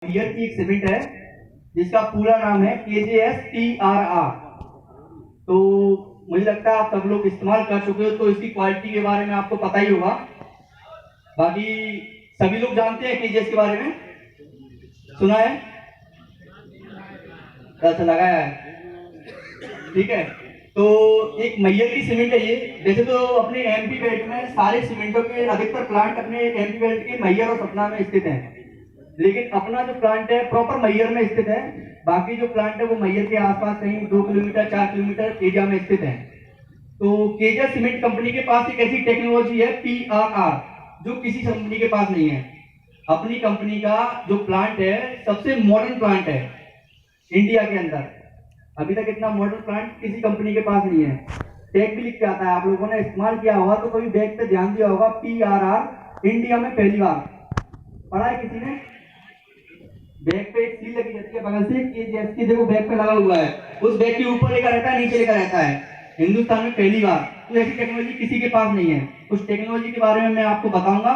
Year की एक cement है जिसका पूरा नाम है KJSTRR। तो मुझे लगता है आप सब लोग इस्तेमाल कर चुके हो, तो इसकी क्वालिटी के बारे में आपको पता ही होगा। बाकी सभी लोग जानते हैं KJS के बारे में, सुना है, ऐसा लगाया है, ठीक है। तो एक मैयर की सीमेंट है ये। वैसे तो अपने MP बेल्ट में सारे सीमेंटों के अधिकतर प्लांट अपने MP बेल्ट के मैयर और सतना में स्थित हैं, लेकिन अपना जो प्लांट है प्रॉपर मैयर में स्थित है। बाकी जो प्लांट है वो मैयर के आसपास कहीं 2 किलोमीटर 4 किलोमीटर एरिया में स्थित है। तो केजर सीमेंट कंपनी के पास एक ऐसी टेक्नोलॉजी है PRR जो किसी कंपनी के पास नहीं है। अपनी कंपनी का जो प्लांट है सबसे मॉडर्न प्लांट है इंडिया के अंदर। अभी तक इतना मॉडर्न प्लांट किसी कंपनी के पास नहीं है। टैग भी लिख के आता है, आप लोगों ने इस्तेमाल किया होगा तो कभी बैग पे ध्यान दिया होगा, PRR इंडिया में पहली बार पढ़ा है किसी ने। बैग पे एक सील लगी रहती है बगल से, KJS की देखो बैग पे लगा हुआ है, उस बैग के ऊपर लेकर रहता है, नीचे लेकर रहता है, हिंदुस्तान में पहली बार। तो ऐसी टेक्नोलॉजी किसी के पास नहीं है। उस टेक्नोलॉजी के बारे में मैं आपको बताऊंगा।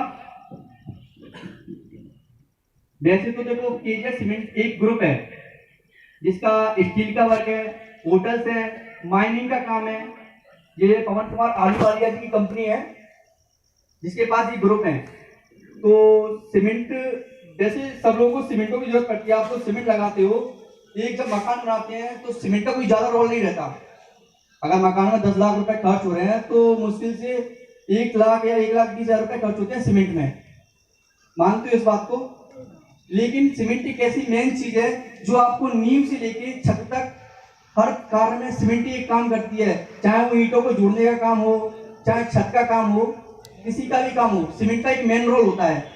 वैसे तो देखो KJS सीमेंट एक ग्रुप है जिसका स्टील का वर्क है, होटल्स है, माइनिंग का काम है। ये पवन कुमार आलूवालिया जी की कंपनी है जिसके पास ये ग्रुप है। तो सीमेंट, जैसे सब लोगों को सीमेंटों की जरूरत पड़ती है, आप तो सीमेंट लगाते हो, एक जब मकान बनाते हैं तो सीमेंट का कोई ज्यादा रोल नहीं रहता। अगर मकान में 10 लाख रुपए खर्च हो रहे हैं तो मुश्किल से 1 लाख या 1,20,000 रुपए खर्च होते हैं सीमेंट में, मानते हो इस बात को। लेकिन सीमेंट एक ऐसी मेन चीज है जो आपको नींव से लेके छत तक हर कार्य में सीमेंट एक काम करती है। चाहे वो ईंटों को जोड़ने का काम हो, चाहे छत का काम हो, किसी का भी काम हो, सीमेंट का एक मेन रोल होता है।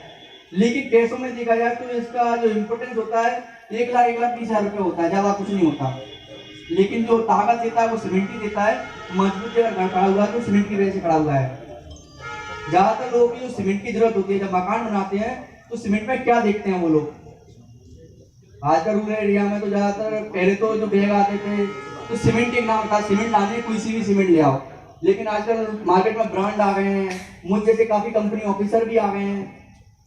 लेकिन पैसों में देखा जाए तो इसका जो इम्पोर्टेंस होता है 1,20,000 रुपये होता है, ज्यादा कुछ नहीं होता। लेकिन जो ताकत देता है वो सीमेंट ही देता है। मजबूत जगह घर खड़ा हुआ है तो सीमेंट की वजह से खड़ा हुआ है। ज्यादातर लोगों की जो सीमेंट की जरूरत होती है जब मकान बनाते हैं तो सीमेंट में क्या देखते हैं वो लोग। आजकल रूरल एरिया में तो ज्यादातर पहले तो जो बैग आते थे तो सीमेंट एक नाम था, सीमेंट लाने कोई सी भी सीमेंट ले आओ। लेकिन आजकल मार्केट में ब्रांड आ गए हैं, मुझ जैसे काफी कंपनी ऑफिसर भी आ गए हैं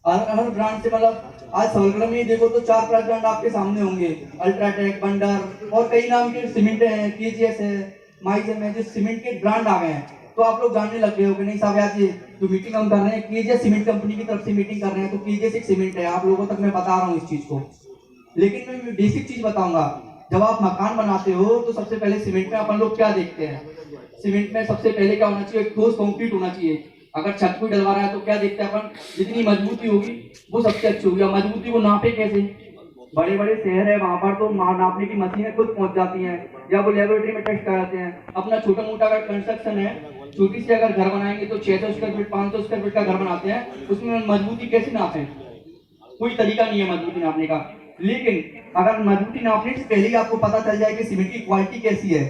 अलग अलग ब्रांड से। मतलब आज सवलगढ़ में देखो तो 4-5 ब्रांड आपके सामने होंगे, अल्ट्राटेक, बंडर और कई नाम के सीमेंट है, KJS है, माइजम है, जो सीमेंट के ब्रांड आ गए हैं। तो आप लोग जानने लग गए हो कि नहीं साहब यार, ये जो मीटिंग हम कर रहे हैं KJS सीमेंट कंपनी की तरफ से मीटिंग कर रहे हैं, तो KJS एक सीमेंट है। आप लोगों तक मैं बता रहा हूँ इस चीज को। लेकिन मैं बेसिक चीज बताऊंगा, जब आप मकान बनाते हो तो सबसे पहले सीमेंट में अपन लोग क्या देखते हैं। सीमेंट में सबसे पहले क्या होना चाहिए, ठोस कंक्रीट होना चाहिए। अगर छत को डलवा रहा है तो क्या देखते हैं अपन, जितनी मजबूती होगी वो सबसे अच्छी होगी। और मजबूती को नापे कैसे, बड़े बड़े शहर है वहां पर तो नापने की मशीनें खुद पहुंच जाती हैं या वो लेबोरेटरी में टेस्ट कराते हैं। अपना छोटा मोटा अगर कंस्ट्रक्शन है, छोटी सी अगर घर बनाएंगे तो 600 स्क्वायर फीट 500 स्क्वायर फीट का घर बनाते हैं, उसमें मजबूती कैसे नापे, कोई तरीका नहीं है मजबूती नापने का। लेकिन अगर मजबूती नापने से पहले ही आपको पता चल जाए कि सीमेंट की क्वालिटी कैसी है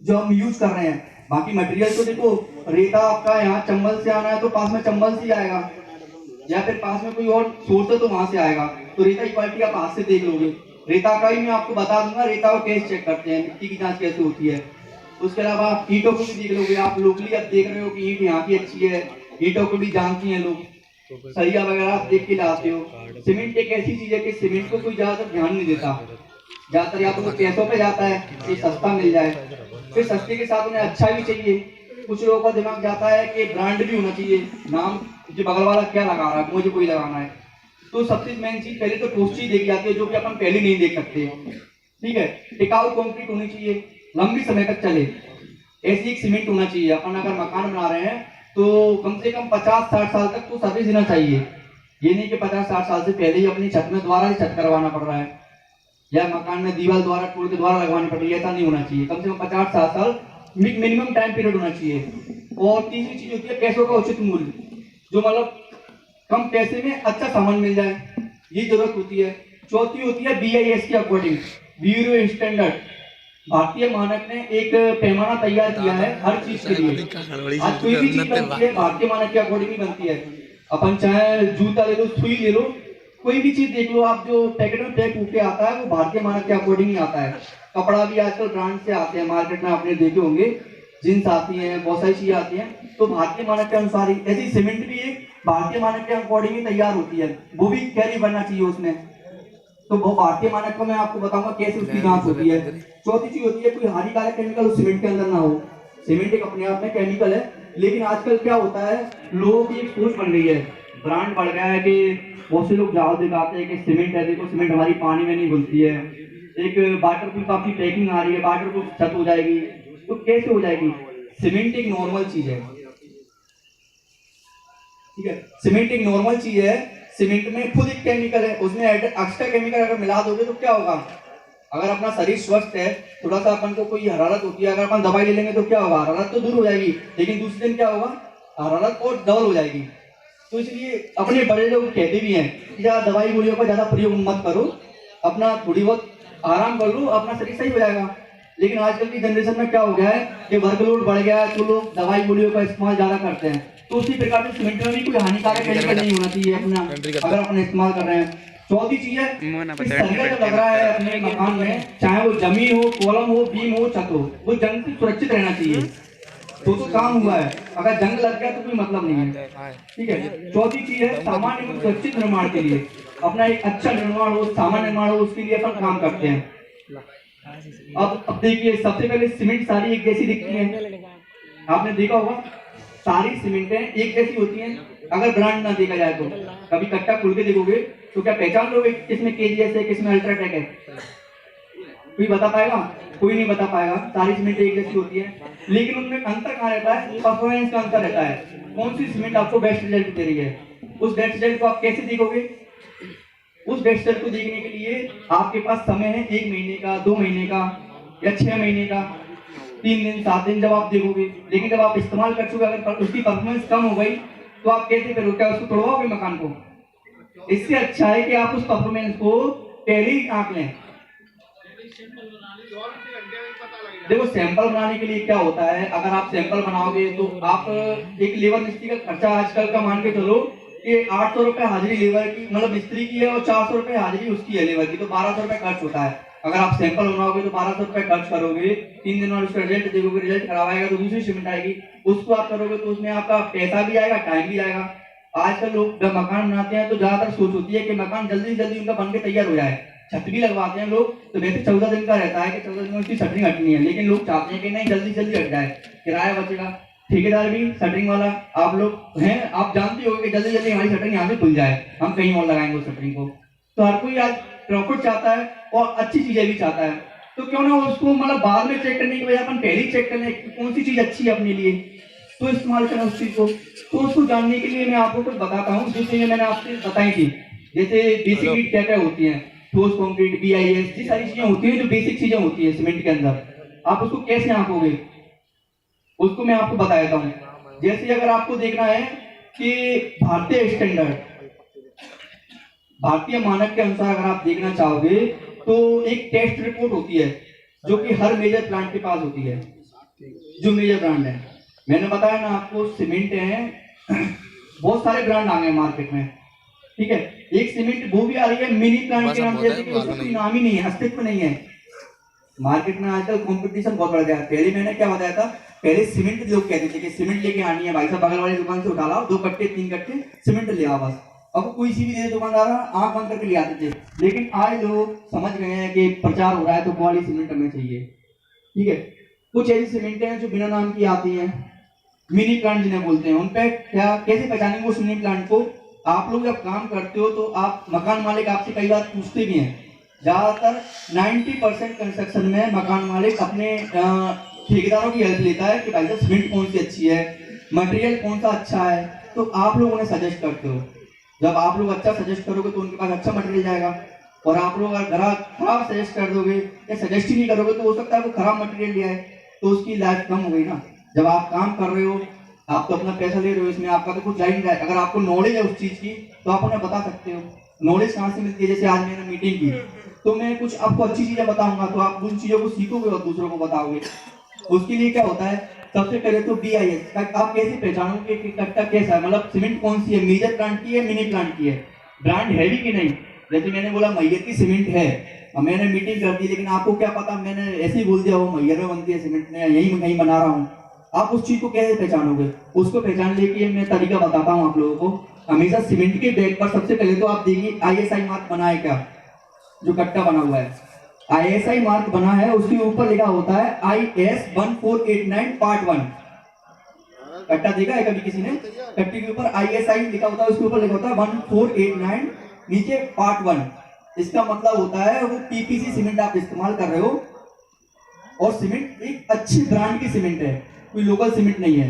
जो हम यूज कर रहे हैं। बाकी मटेरियल तो देखो, रेता आपका यहाँ चंबल से आना है तो पास में चंबल से आएगा, या फिर पास में कोई और सोर्स है तो वहां से आएगा। तो रेता की क्वालिटी आप हाथ से देख लोगे। रेता का ही मैं आपको बता दूंगा, रेता को कैसे चेक करते हैं, मिट्टी की जांच कैसे होती है। उसके अलावा आप ईंटों को भी देख लोगे। आप लोकली अब देख रहे हो कि ईंट यहाँ की अच्छी है, ईंटों को भी जानती है लोग, सरिया वगैरह आप देख के लाते हो। सीमेंट एक ऐसी चीज है कि सीमेंट को कोई ज्यादातर ध्यान नहीं देता। ज्यादातर या तो वो पैसों पे जाता है कि सस्ता मिल जाए, फिर सस्ते के साथ उन्हें अच्छा भी चाहिए। कुछ लोगों का दिमाग जाता है कि ब्रांड भी होना चाहिए, नाम जो बगल वाला क्या लगा रहा है मुझे कोई लगाना है। तो सबसे मेन चीज पहले तो ठोस चीज देखी जाती है जो कि अपन पहले नहीं देख सकते, ठीक है। टिकाऊ कंक्रीट होनी चाहिए, लंबी समय तक चले, ऐसी एक सीमेंट होना चाहिए। अपन अगर मकान बना रहे हैं तो कम से कम 50-60 साल तक तो सर्विस देना चाहिए। ये नहीं कि 50-60 साल से पहले ही अपनी छत में दोबारा ही छत करवाना पड़ रहा है या मकान में दीवार द्वारा टूट के द्वारा लगवानी पड़ रही है, ऐसा नहीं होना चाहिए। कम से कम 50-60 साल मिनिमम टाइम पीरियड होना चाहिए। और तीसरी चीज होती है पैसों का उचित मूल्य, जो मतलब कम पैसे में अच्छा सामान मिल जाए, ये जरूरत होती है। चौथी होती है BIS के अकॉर्डिंग, ब्यूरो स्टैंडर्ड। भारतीय मानक ने एक पैमाना तैयार किया है हर चीज के लिए। आज कोई भी चीज बनती है भारतीय मानक के अकॉर्डिंग ही बनती है। अपन चाहे जूता ले लो, सुई ले लो, कोई भी चीज देख लो आप, जो पैकेट में पैक होके आता है वो भारतीय मानक के अकॉर्डिंग ही आता है। कपड़ा भी आजकल ब्रांड से आते हैं मार्केट में, आपने देखे होंगे, जींस आती है, बहुत सारी चीजें आती हैं, तो भारतीय मानक के अनुसार ही। ऐसी सीमेंट भी एक भारतीय मानक के अकॉर्डिंग ही तैयार होती है, वो भी कैरी बनना चाहिए उसमें। तो वो भारतीय मानक को मैं आपको बताऊंगा कैसे उसकी जांच होती है। चौथी चीज होती है कोई हानिकारक केमिकल उस सीमेंट के अंदर ना हो। सीमेंट एक अपने आप में केमिकल है, लेकिन आजकल क्या होता है, लोगों की एक सोच बन रही है, ब्रांड बढ़ गया है कि बहुत से लोग जाओ दिखाते हैं कि सीमेंट है, देखो सीमेंट हमारी पानी में नहीं घुलती है, एक वाटर प्रूफ आपकी पैकिंग आ रही है, वाटर प्रूफ छत हो जाएगी। तो कैसे हो जाएगी? सीमेंट एक नॉर्मल चीज है, ठीक है, सीमेंट एक नॉर्मल चीज है। सीमेंट में खुद एक केमिकल है, उसमें एक्स्ट्रा केमिकल अगर मिला दोगे तो क्या होगा? अगर अपना शरीर स्वस्थ है, थोड़ा सा अपन को कोई हरारत होती है, अगर अपन दवाई ले लेंगे तो क्या होगा? हरारत तो दूर हो जाएगी, लेकिन दूसरे दिन क्या होगा? हरारत और डबल हो जाएगी। तो इसलिए अपने बड़े लोग कहते भी हैं कि ज्यादा दवाई गोलियों का ज्यादा प्रयोग मत करो, अपना थोड़ी बहुत आराम कर लो, अपना शरीर सही हो जाएगा। लेकिन आजकल की जनरेशन में क्या हो गया है कि वर्कलोड बढ़ गया है, तो लोग दवाई गोलियों का इस्तेमाल ज्यादा करते हैं। तो उसी प्रकार से सीमेंट में भी कोई हानिकारक केमिकल नहीं होना चाहिए अपना, अगर अपन इस्तेमाल कर रहे हैं। चौथी चीज है कि सर्वे जो लग रहा है अपने मकान में, चाहे वो जमीन हो, कॉलम हो, बीम हो, छत हो, वो जंग से सुरक्षित रहना चाहिए। तो काम हुआ है, अगर जंग लग गया तो कोई मतलब नहीं है, ठीक है। चौथी चीज है सामान्य एवं सुरक्षित निर्माण के लिए अपना एक अच्छा निर्माण हो, सामान्य निर्माण हो, उसके लिए अपन काम करते हैं। अब देखिए, सबसे पहले सीमेंट सारी एक जैसी दिखती है, आपने देखा होगा सारी सीमेंटें एक जैसी होती हैं अगर ब्रांड ना देखा जाए तो। कभी कट्टा खोल के देखोगे तो क्या पहचान लोगे किसमें केजीएस है, किसमें अल्ट्राटेक है? कोई बता पाएगा? कोई नहीं बता पाएगा। सारी सीमेंट एक जैसी होती है, लेकिन उनमें अंतर कहाँ रहता है? परफॉर्मेंस का अंतर रहता है। कौन सी सीमेंट आपको बेस्ट रिजल्ट दे रही है, उस बेस्ट रिजल्ट को आप कैसे देखोगे? उस बेस्ट रिजल्ट को देखने के लिए आपके पास समय है 1 महीने का, 2 महीने का या 6 महीने का, 3 दिन, 7 दिन जब आप देखोगे। लेकिन जब आप इस्तेमाल कर चुके, अगर उसकी परफॉर्मेंस कम हो गई तो आप कैसे करोगे? क्या उसको तोड़वाओगे मकान को? इससे अच्छा है कि आप उस परफॉर्मेंस को पहले ही आंक लें। देखो, सैंपल बनाने के लिए क्या होता है, अगर आप सैंपल बनाओगे तो आप एक लेबर मिस्त्री का खर्चा आजकल का मान के चलो कि 800 रुपए हाजिरी लेबर की, मतलब मिस्त्री की है, और 400 रुपए हाजिरी उसकी है लेबर की, तो 1200 रुपए खर्च होता है। अगर आप सैंपल बनाओगे तो 1200 रुपए खर्च करोगे, 3 दिन में उसका रिजल्ट देखोगे, रिजल्ट खराब आएगा तो दूसरी सीमेंट आएगी, उसको आप करोगे तो उसमें आपका पैसा भी आएगा, टाइम भी आएगा। आजकल लोग जब मकान बनाते हैं तो ज्यादातर सोच होती है कि मकान जल्दी जल्दी उनका बन के तैयार हो जाए। छत भी लगवाते हैं लोग तो वैसे 14 दिन का रहता है कि 14 दिन में उसकी शटरिंग हटनी है, लेकिन लोग चाहते हैं कि नहीं जल्दी जल्दी हट जाए, किराया बचेगा। ठेकेदार भी शटरिंग वाला आप लोग हैं, आप जानते हो कि जल्दी जल्दी हमारी शटरिंग यहाँ से खुल जाए, हम कहीं और लगाएंगे उस शटरिंग को। तो हर कोई आज प्रॉफिट चाहता है और अच्छी चीजें भी चाहता है, तो क्यों ना उसको मतलब बाद में चेक करने की बजाय अपन पहले ही चेक कर लें कौन सी चीज अच्छी है अपने लिए, तो इस्तेमाल करें उस चीज को। तो उसको जानने के लिए मैं आपको कुछ बताता हूँ जो चीजें मैंने आपसे बताई थी। जैसे बेसिक नीड क्या क्या होती है, ठोस कंक्रीट, BIS, ये सारी चीजें होती हैं जो बेसिक चीजें होती है सीमेंट के अंदर। आप उसको कैसे आंकोगे उसको मैं आपको बता देता हूँ। जैसे अगर आपको देखना है कि भारतीय स्टैंडर्ड, भारतीय मानक के अनुसार अगर आप देखना चाहोगे तो एक टेस्ट रिपोर्ट होती है जो कि हर मेजर प्लांट के पास होती है, जो मेजर ब्रांड है। मैंने बताया ना आपको, सीमेंट है बहुत सारे ब्रांड आ गए मार्केट में, ठीक है। एक सीमेंट वो भी आ रही है मिनी प्लांट के नाम से, उसका कोई नाम ही नहीं है, अस्तित्व नहीं है मार्केट में। आजकल कंपटीशन बहुत बढ़ गया है। पहले मैंने क्या बताया था, पहले सीमेंट लोग कहते थे कि सीमेंट लेके आनी है भाई साहब, बगल वाली दुकान से उठा लाओ 2 कट्टे 3 कट्टे सीमेंट ले आओ बस। अब कोई सी भी दे दुकानदार आंख बंद करके ले आते थे, लेकिन आज लोग समझ गए हैं कि प्रचार हो रहा है तो क्वालिटी सीमेंट हमें चाहिए, ठीक है। कुछ ऐसी सीमेंट हैं जो बिना नाम की आती हैं, मिनी प्लांट जिन्हें बोलते हैं। उन पे क्या कैसे पहचानेंगे उस मिनी प्लांट को? आप लोग जब काम करते हो तो आप मकान मालिक आपसे कई बार पूछते भी हैं। ज्यादातर 90% कंस्ट्रक्शन में मकान मालिक अपने ठेकेदारों की हेल्प लेता है कि भाई साहब सीमेंट कौन सी अच्छी है, मटेरियल कौन सा अच्छा है, तो आप लोग उन्हें सजेस्ट करते हो। जब आप लोग अच्छा सजेस्ट करोगे तो उनके पास अच्छा मटेरियल जाएगा, और आप लोग अगर खराब सजेस्ट कर दोगे या सजेस्ट ही नहीं करोगे तो हो सकता है वो खराब मटेरियल लिया है, तो उसकी लाइफ कम हो गई ना। जब आप काम कर रहे हो, आप तो अपना पैसा ले रहे हो, इसमें आपका तो कुछ जा ही नहीं रहा है। अगर आपको नॉलेज है उस चीज की तो आप उन्हें बता सकते हो। नॉलेज कहाँ से मिलती है? जैसे आज मैंने मीटिंग की तो मैं कुछ आपको अच्छी चीजें बताऊंगा तो आप उन चीजों को सीखोगे और दूसरों को बताओगे। उसके लिए क्या होता है, सबसे पहले तो BIS आप कैसे पहचानोगे कि कट्टा कैसा है, मतलब सीमेंट कौन सी है, मेजर प्लांट की है, मिनी प्लांट की है, ब्रांड हैवी की नहीं। जैसे मैंने बोला मैयर की सीमेंट है, मैंने मीटिंग कर दी, लेकिन आपको क्या पता मैंने ऐसे ही बोल दिया वो मैयर में बनती है सीमेंट, में यही कहीं बना रहा हूँ। आप उस चीज को कैसे पहचानोगे? उसको पहचानने के लिए मैं तरीका बताता हूँ आप लोगों को। हमेशा सीमेंट के बैग पर सबसे पहले तो आप देखिए ISI मार्क बना है क्या, जो कट्टा बना हुआ है, ISI मार्क बना है, उसके ऊपर लिखा होता है IS 1489 पार्ट 1। कट्टा देखा है कभी किसी ने? कट्टे के ऊपर ISI लिखा होता है, उसके ऊपर लिखा होता है 1489, नीचे पार्ट 1। इसका मतलब होता है वो PPC सीमेंट आप इस्तेमाल कर रहे हो, और सीमेंट एक अच्छी ब्रांड की सीमेंट है, कोई लोकल सीमेंट नहीं है।